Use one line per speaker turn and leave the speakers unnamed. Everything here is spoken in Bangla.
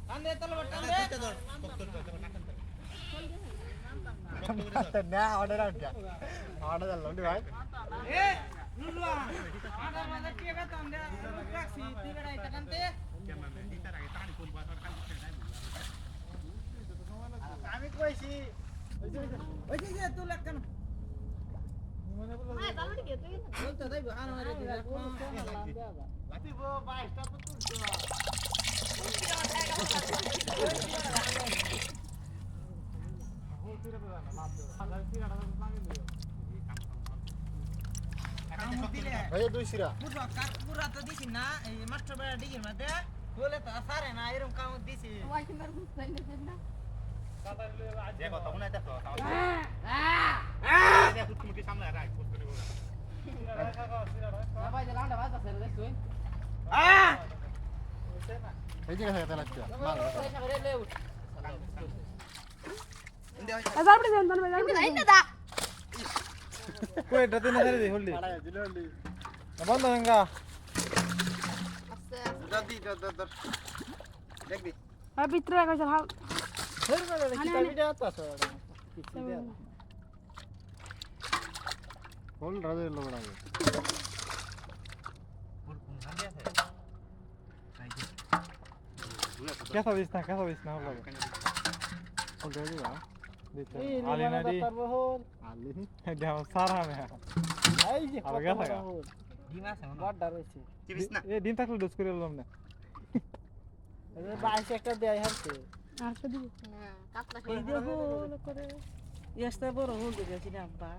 টান দে তলে টান দে
না অর্ডার আউট অর্ডার দিলাম ভাই
এ লুলুয়া আদার মাঝে কে বেতন দে রাখছি তুই বেড়াই টানতে
আমি কইছি
ওই যে তুই লাগ কেন বলতে দেব আর মারে দিলা
লাতিব 22টা তো তুলছো ভাই দুই সিরা
পুরো পুরা তো দিছি না এই মাস্টার বেড়া ডিগির মধ্যে বলে তো সারে না এরকম কাম দিছি
ওই কি মেরে বুঝতে না
যে কথা মনে দেখো দেখো তুমি কি সামনে রাখ পোস্ট করে বলো
না ভাই লান্ডা বাজা ফেলে দেখ তুই
এই যে কথা লাগছে মাল
পয়সা করে লে উঠ
আজার পড়ে যান ভাই যান না দা
কই এটা তিন ধরে দি হলদি বন্ধ হঙ্গা
আস্তে
দাদি দাদা দেখবি
আর ভিতরে রাখা হাল
ফের করে কি ভিডিও আছে কোন রাজের লোক লাগে
কেসা দিস না হলো
কোন রাজে বা
দিতে আলি না দি
আলি
দেও সারা মে
এই যে
আর গেছে গা
ডিম আছে না
বড় রয়েছে চিবিস না
এ দিন থাকলে ডোজ করে লম না
এই 22 একটা দেয় হারছে
আর তো দিব না কাটলা
এই দেখো করে এস্তা বড় হল দিয়েছি না আব্বা